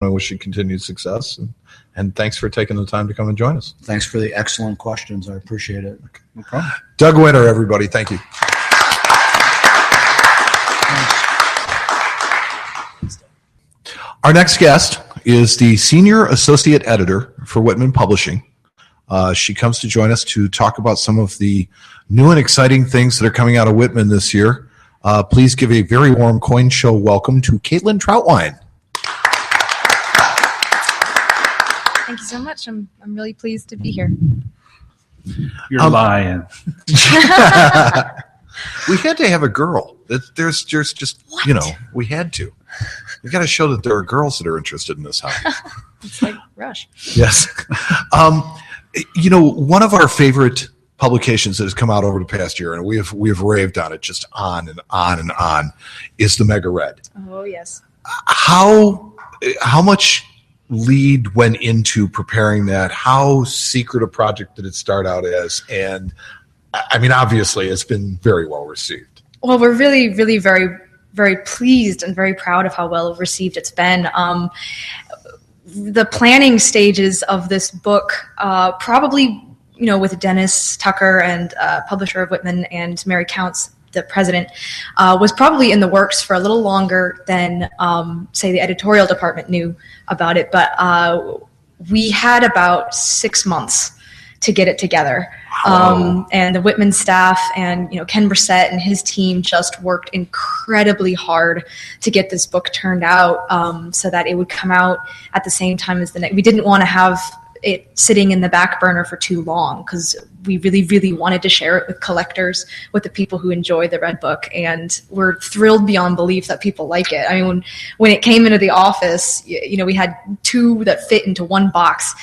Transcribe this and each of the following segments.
I wish you continued success, and thanks for taking the time to come and join us. Thanks for the excellent questions. I appreciate it. Okay. No problem. Doug Winter, everybody. Thank you. Our next guest is the Senior Associate Editor for Whitman Publishing. She comes to join us to talk about some of the new and exciting things that are coming out of Whitman this year. Please give a very warm Coin Show welcome to Caitlyn Trautwein. Thank you so much. I'm really pleased to be here. You're lying. We had to have a girl. There's just, what? We had to. We got to show that there are girls that are interested in this hobby. It's like Rush. Yes. One of our favorite publications that has come out over the past year, and we have raved on it just on and on and on, is the Mega Red. Oh, yes. How much lead went into preparing that? How secret a project did it start out as? And I mean, obviously, it's been very well received. Well, we're really, really very, very pleased and very proud of how well received it's been. The planning stages of this book, probably, with Dennis Tucker and publisher of Whitman and Mary Counts, the president, was probably in the works for a little longer than, say, the editorial department knew about it. But we had about 6 months to get it together. And the Whitman staff and, Ken Bressett and his team just worked incredibly hard to get this book turned out, so that it would come out at the same time as the next. We didn't want to have it sitting in the back burner for too long, because we really, really wanted to share it with collectors, with the people who enjoy the Red Book, and we're thrilled beyond belief that people like it. I mean, when it came into the office, we had 2 that fit into one box,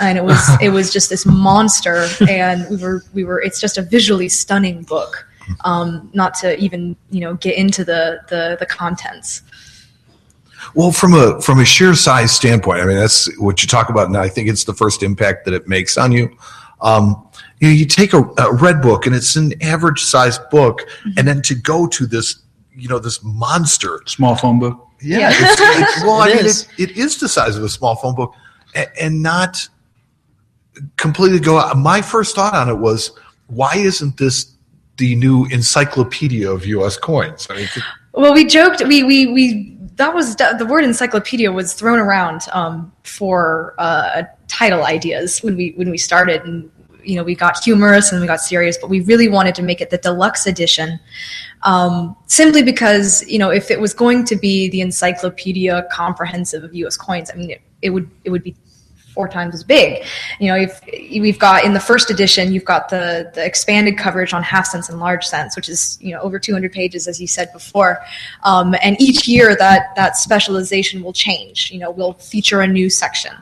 and it was just this monster, and we were. It's just a visually stunning book, not to even get into the contents. Well, from a sheer size standpoint, I mean, that's what you talk about, and I think it's the first impact that it makes on you. You take a Red Book, and it's an average sized book, mm-hmm. and then to go to this, this monster small phone book. Yeah. It is the size of a small phone book, and not completely go out. My first thought on it was, why isn't this the new encyclopedia of U.S. coins? I mean, well, we joked. We that was the word encyclopedia was thrown around for title ideas when we started, and we got humorous and we got serious, but we really wanted to make it the deluxe edition, simply because if it was going to be the encyclopedia comprehensive of U.S. coins, I mean it would be 4 times as big. If we've got in the first edition, you've got the expanded coverage on half cents and large cents, which is over 200 pages, as you said before. And each year that specialization will change. We'll feature a new section,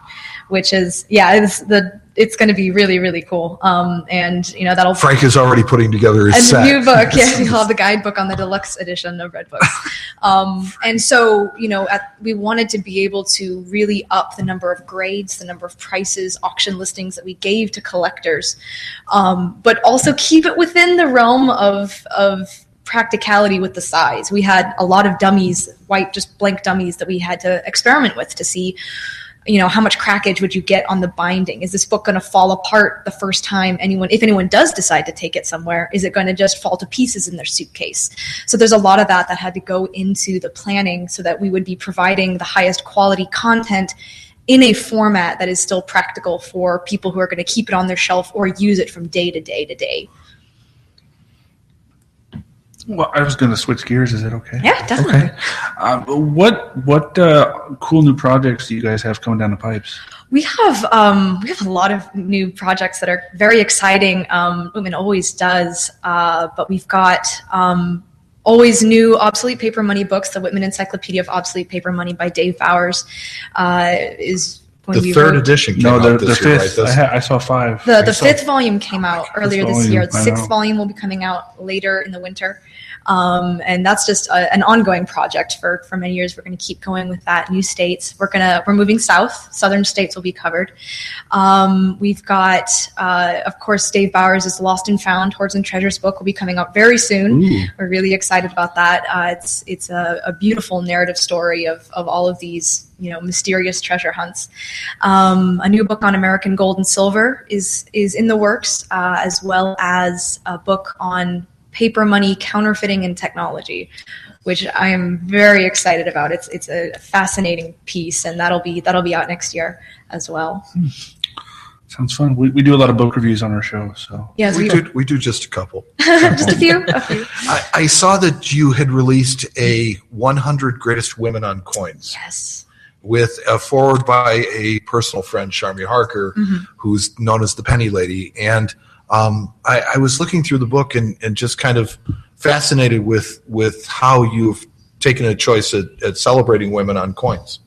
which is it's going to be really, really cool. And that'll. Frank is already putting together his set. A new book. Yeah, we'll have the guidebook on the deluxe edition of Red Books. And so we wanted to be able to really up the number of grades, the number of prices, auction listings that we gave to collectors, but also keep it within the realm of practicality with the size. We had a lot of dummies, white, just blank dummies that we had to experiment with to see. How much crackage would you get on the binding? Is this book going to fall apart the first time if anyone does decide to take it somewhere? Is it going to just fall to pieces in their suitcase? So there's a lot of that had to go into the planning so that we would be providing the highest quality content in a format that is still practical for people who are going to keep it on their shelf or use it from day to day to day. Well, I was going to switch gears. Is that okay? Yeah, definitely. Okay. What cool new projects do you guys have coming down the pipes? We have a lot of new projects that are very exciting. Whitman always does, but we've got always new obsolete paper money books. The Whitman Encyclopedia of Obsolete Paper Money by Dave Bowers is. The third edition came out this year, fifth. Right? I saw 5. The 5th volume came out earlier this year. The 6th volume will be coming out later in the winter. And that's just an ongoing project for many years. We're going to keep going with that. New states. We're moving south. Southern states will be covered. We've got, of course, Dave Bowers' Lost and Found, Hoards and Treasures book will be coming out very soon. Ooh. We're really excited about that. It's a beautiful narrative story of all of these, mysterious treasure hunts. A new book on American gold and silver is in the works, as well as a book on paper money, counterfeiting, and technology, which I am very excited about. It's a fascinating piece, and that'll be out next year as well. Sounds fun. We do a lot of book reviews on our show, so Yes, We do just a couple. just a few. I saw that you had released a 100 Greatest Women on Coins. Yes. With a foreword by a personal friend, Sharmia Harker, who's known as the Penny Lady. And I was looking through the book and just kind of fascinated with how you've taken a choice at celebrating women on coins.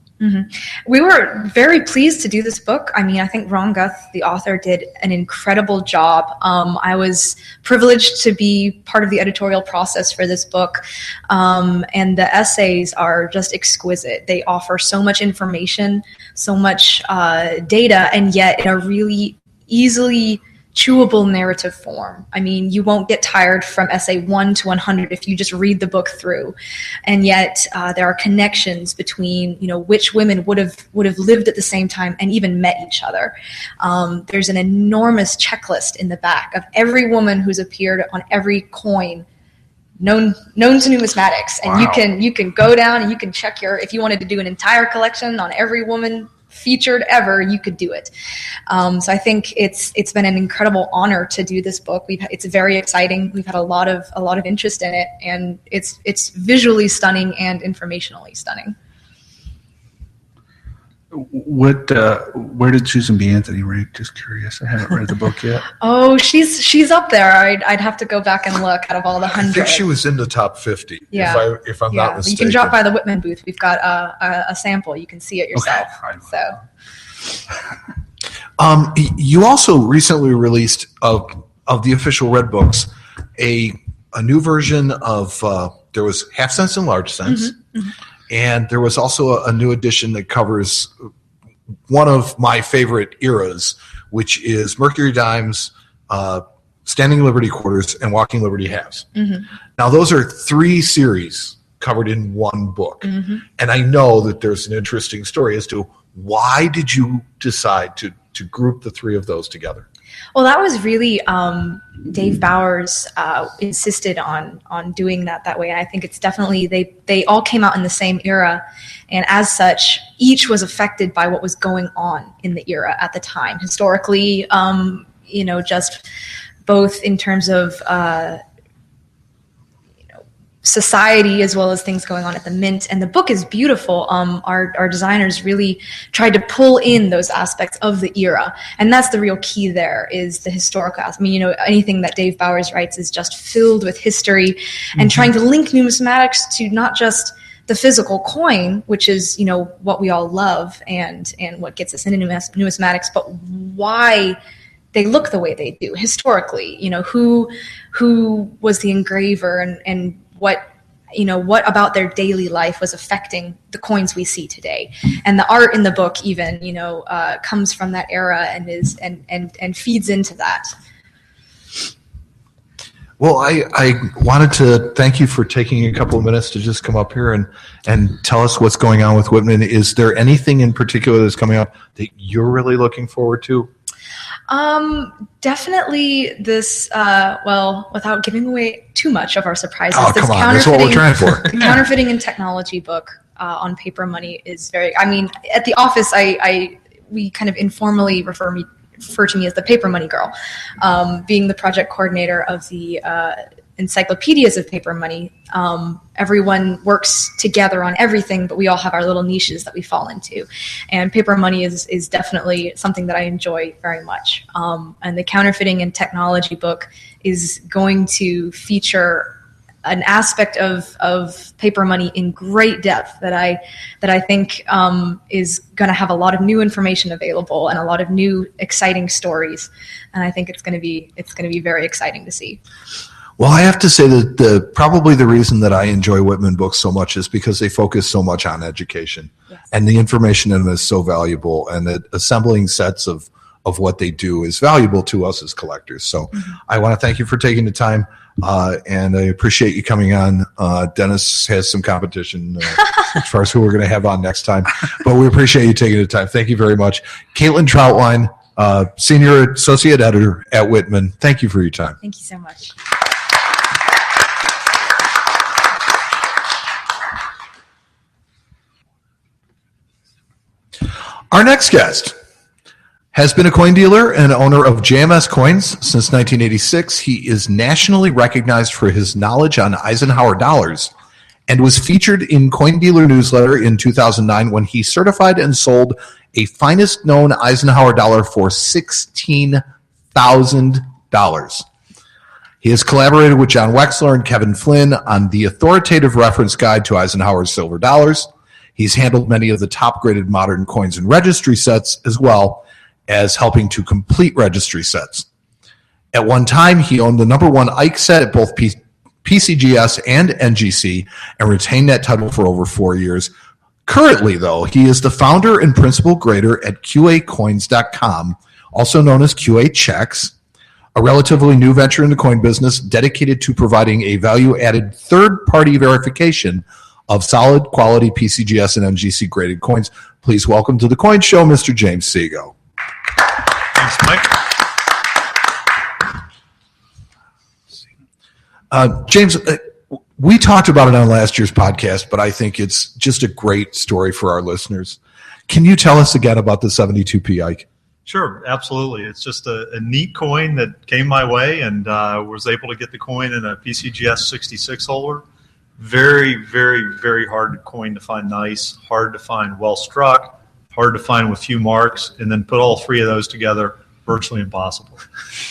We were very pleased to do this book. I mean, I think Ron Guth, the author, did an incredible job. I was privileged to be part of the editorial process for this book, and the essays are just exquisite. They offer so much information, so much data, and yet in a really easily chewable narrative form. I mean, you won't get tired from essay 1 to 100 if you just read the book through. And yet there are connections between, which women would have lived at the same time and even met each other. There's an enormous checklist in the back of every woman who's appeared on every coin known to numismatics. And Wow. you can go down and you can check if you wanted to do an entire collection on every woman featured ever, you could do it. So I think it's been an incredible honor to do this book. It's very exciting. We've had a lot of interest in it, and it's visually stunning and informationally stunning. Where did Susan B. Anthony rank? Just curious. I haven't read the book yet. Oh, she's up there. I'd have to go back and look out of all the I 100. think she was in the top 50, Yeah. if I'm not mistaken. You can drop by the Whitman booth. We've got a sample. You can see it yourself. Okay. You also recently released of the official Red Books a new version of there was Half Cents and Large Cents, and there was also a new edition that covers one of my favorite eras, which is Mercury Dimes, Standing Liberty Quarters, and Walking Liberty Halves. Now, those are 3 series covered in one book, and I know that there's an interesting story as to why did you decide to group the 3 of those together? Well, that was really Dave Bowers insisted on doing that way, and I think it's definitely they all came out in the same era, and as such, each was affected by what was going on in the era at the time historically. Just both in terms of society as well as things going on at the Mint, and the book is beautiful. Our designers really tried to pull in those aspects of the era, and that's the real key. There is the historical aspect. I mean, anything that Dave Bowers writes is just filled with history, and trying to link numismatics to not just the physical coin, which is what we all love and what gets us into numismatics, but why they look the way they do historically. Who was the engraver, and what about their daily life was affecting the coins we see today. And the art in the book even, comes from that era and is and feeds into that. Well, I wanted to thank you for taking a couple of minutes to just come up here and tell us what's going on with Whitman. Is there anything in particular that's coming up that you're really looking forward to? Definitely this, without giving away too much of our surprises. Oh, come on, that's what we're trying for. The counterfeiting and technology book on paper money is at the office, we kind of informally refer to me as the paper money girl, being the project coordinator of the encyclopedias of paper money. Everyone works together on everything, but we all have our little niches that we fall into. And paper money is definitely something that I enjoy very much. And the counterfeiting and technology book is going to feature an aspect of paper money in great depth that I think is going to have a lot of new information available and a lot of new exciting stories. And I think it's going to be very exciting to see. Well, I have to say that probably the reason that I enjoy Whitman books so much is because they focus so much on education. Yes. And the information in them is so valuable, and that assembling sets of what they do is valuable to us as collectors. So I want to thank you for taking the time, and I appreciate you coming on. Dennis has some competition as far as who we're going to have on next time, but we appreciate you taking the time. Thank you very much. Caitlyn Trautwein, Senior Associate Editor at Whitman, thank you for your time. Thank you so much. Our next guest has been a coin dealer and owner of JMS Coins since 1986. He is nationally recognized for his knowledge on Eisenhower dollars and was featured in Coin Dealer Newsletter in 2009 when he certified and sold a finest known Eisenhower dollar for $16,000. He has collaborated with John Wexler and Kevin Flynn on the authoritative reference guide to Eisenhower's silver dollars. He's handled many of the top-graded modern coins and registry sets, as well as helping to complete registry sets. At one time, he owned the #1 Ike set at both PCGS and NGC and retained that title for over 4 years. Currently, though, he is the founder and principal grader at QAcoins.com, also known as QA Checks, a relatively new venture in the coin business dedicated to providing a value-added third-party verification of solid quality PCGS and NGC graded coins. Please welcome to the Coin Show, Mr. James Sego. Thanks, Mike. James, we talked about it on last year's podcast, but I think it's just a great story for our listeners. Can you tell us again about the 72p Ike? Sure, absolutely. It's just a neat coin that came my way, and was able to get the coin in a PCGS 66 holder. Very, very, very hard coin to find nice, hard to find well struck, hard to find with few marks, and then put all three of those together, virtually impossible.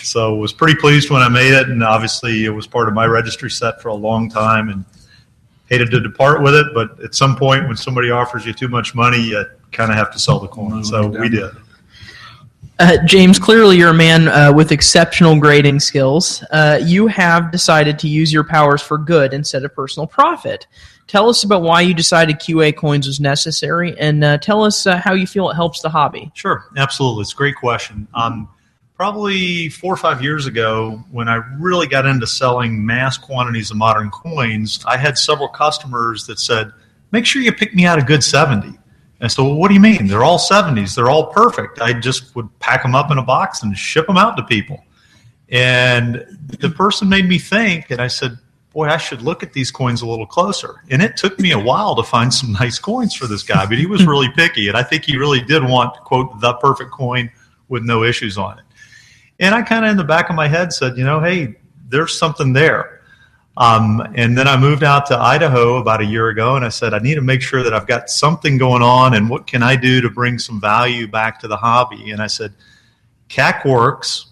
So was pretty pleased when I made it, and obviously it was part of my registry set for a long time, and hated to depart with it, but at some point when somebody offers you too much money, you kind of have to sell the coin. So we did. James, clearly you're a man with exceptional grading skills. You have decided to use your powers for good instead of personal profit. Tell us about why you decided QA Coins was necessary, and tell us how you feel it helps the hobby. Sure, absolutely. It's a great question. Probably 4 or 5 years ago, when I really got into selling mass quantities of modern coins, I had several customers that said, make sure you pick me out a good 70. And so, well, what do you mean? They're all 70s. They're all perfect. I just would pack them up in a box and ship them out to people. And the person made me think, and I said, boy, I should look at these coins a little closer. And it took me a while to find some nice coins for this guy, but he was really picky. And I think he really did want, quote, the perfect coin with no issues on it. And I kind of in the back of my head said, hey, there's something there. And then I moved out to Idaho about a year ago, and I said, I need to make sure that I've got something going on, and what can I do to bring some value back to the hobby? And I said, CAC works.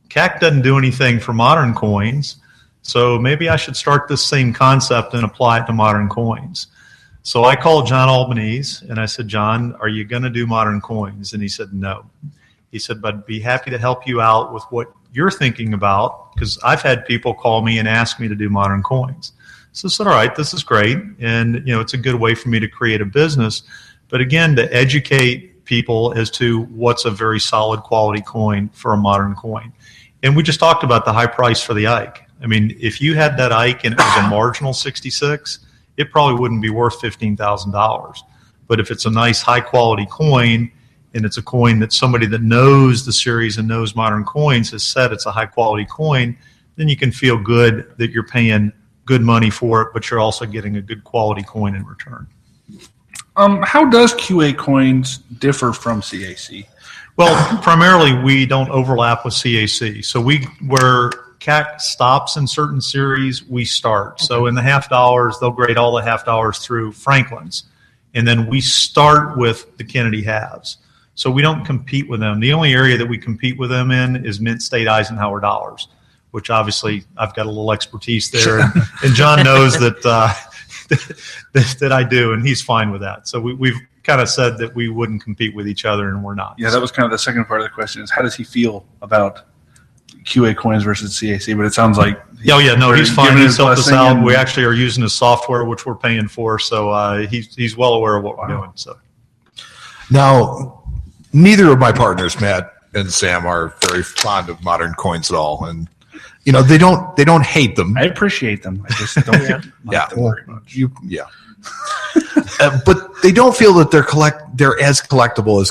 CAC doesn't do anything for modern coins, so maybe I should start this same concept and apply it to modern coins. So I called John Albanese, and I said, John, are you going to do modern coins? And he said, no. He said, but I'd be happy to help you out with what you're thinking about, because I've had people call me and ask me to do modern coins. So I said, all right, this is great. And, it's a good way for me to create a business. But again, to educate people as to what's a very solid quality coin for a modern coin. And we just talked about the high price for the Ike. I mean, if you had that Ike and it was a marginal 66, it probably wouldn't be worth $15,000. But if it's a nice high quality coin, and it's a coin that somebody that knows the series and knows modern coins has said it's a high quality coin, then you can feel good that you're paying good money for it, but you're also getting a good quality coin in return. How does QA Coins differ from CAC? Well, primarily we don't overlap with CAC. So where CAC stops in certain series, we start. Okay. So in the half dollars, they'll grade all the half dollars through Franklin's. And then we start with the Kennedy halves. So we don't compete with them. The only area that we compete with them in is Mint State Eisenhower dollars, which obviously I've got a little expertise there. And John knows that I do, and he's fine with that. So we've kind of said that we wouldn't compete with each other, and we're not. Yeah, that was kind of the second part of the question is how does he feel about QA coins versus CAC, but it sounds like Oh yeah, no, he's fine. giving He's his helped us blessing out. and- We actually are using his software, which we're paying for. So he's well aware of what we're doing. So Now, neither of my partners, Matt and Sam, are very fond of modern coins at all, and they don't hate them. I appreciate them. I just don't like Yeah, them very much. but they don't feel that they're as collectible as